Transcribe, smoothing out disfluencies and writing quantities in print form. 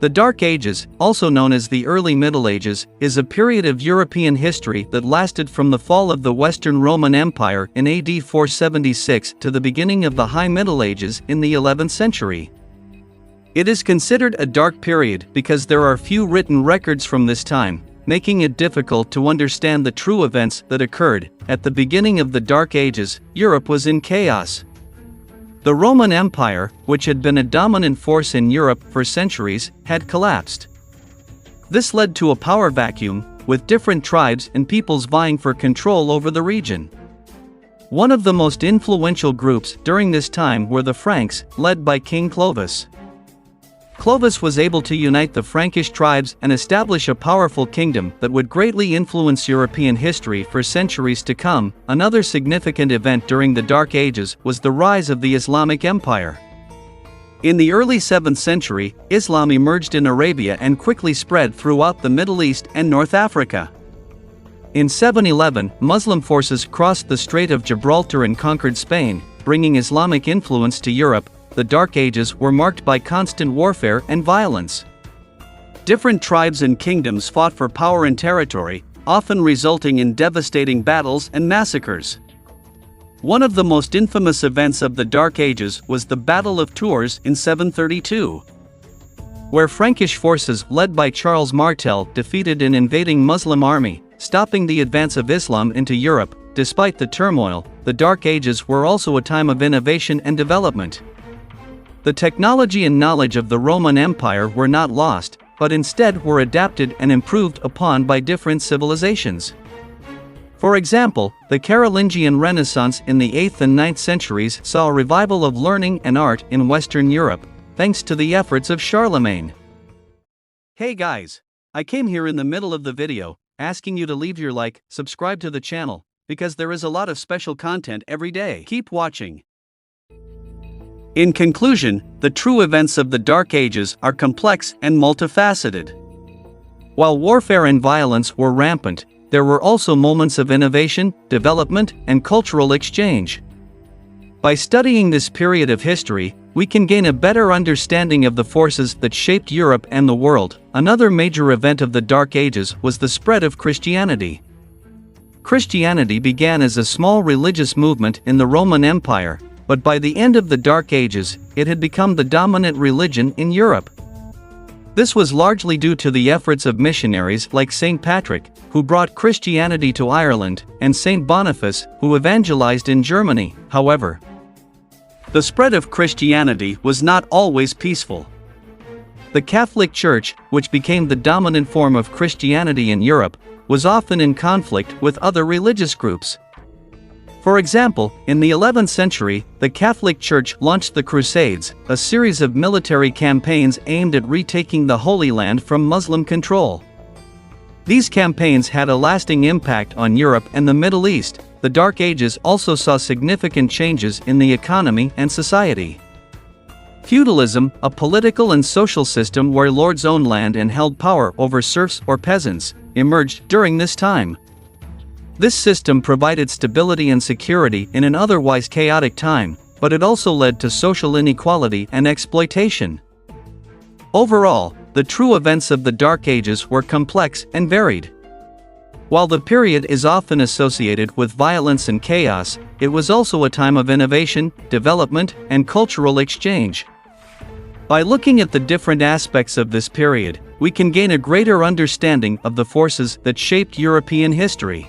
The Dark Ages, also known as the Early Middle Ages, is a period of European history that lasted from the fall of the Western Roman Empire in AD 476 to the beginning of the High Middle Ages in the 11th century. It is considered a dark period because there are few written records from this time, making it difficult to understand the true events that occurred. At the beginning of the Dark Ages, Europe was in chaos. The Roman Empire, which had been a dominant force in Europe for centuries, had collapsed. This led to a power vacuum, with different tribes and peoples vying for control over the region. One of the most influential groups during this time were the Franks, led by King Clovis. Clovis was able to unite the Frankish tribes and establish a powerful kingdom that would greatly influence European history for centuries to come. Another significant event during the Dark Ages was the rise of the Islamic Empire. In the early 7th century, Islam emerged in Arabia and quickly spread throughout the Middle East and North Africa. In 711, Muslim forces crossed the Strait of Gibraltar and conquered Spain, bringing Islamic influence to Europe. The Dark Ages were marked by constant warfare and violence. Different tribes and kingdoms fought for power and territory, often resulting in devastating battles and massacres. One of the most infamous events of the Dark Ages was the Battle of Tours in 732, where Frankish forces led by Charles Martel defeated an invading Muslim army, stopping the advance of Islam into Europe. Despite the turmoil, the Dark Ages were also a time of innovation and development. The technology and knowledge of the Roman Empire were not lost, but instead were adapted and improved upon by different civilizations. For example, the Carolingian Renaissance in the 8th and 9th centuries saw a revival of learning and art in Western Europe, thanks to the efforts of Charlemagne. Hey guys! I came here in the middle of the video, asking you to leave your like, subscribe to the channel, because there is a lot of special content every day. Keep watching. In conclusion, the true events of the Dark Ages are complex and multifaceted. While warfare and violence were rampant, there were also moments of innovation, development, and cultural exchange. By studying this period of history, we can gain a better understanding of the forces that shaped Europe and the world. Another major event of the Dark Ages was the spread of Christianity. Christianity began as a small religious movement in the Roman Empire, but by the end of the Dark Ages, it had become the dominant religion in Europe. This was largely due to the efforts of missionaries like St. Patrick, who brought Christianity to Ireland, and St. Boniface, who evangelized in Germany. However, the spread of Christianity was not always peaceful. The Catholic Church, which became the dominant form of Christianity in Europe, was often in conflict with other religious groups. For example, in the 11th century, the Catholic Church launched the Crusades, a series of military campaigns aimed at retaking the Holy Land from Muslim control. These campaigns had a lasting impact on Europe and the Middle East. The Dark Ages also saw significant changes in the economy and society. Feudalism, a political and social system where lords owned land and held power over serfs or peasants, emerged during this time. This system provided stability and security in an otherwise chaotic time, but it also led to social inequality and exploitation. Overall, the true events of the Dark Ages were complex and varied. While the period is often associated with violence and chaos, it was also a time of innovation, development, and cultural exchange. By looking at the different aspects of this period, we can gain a greater understanding of the forces that shaped European history.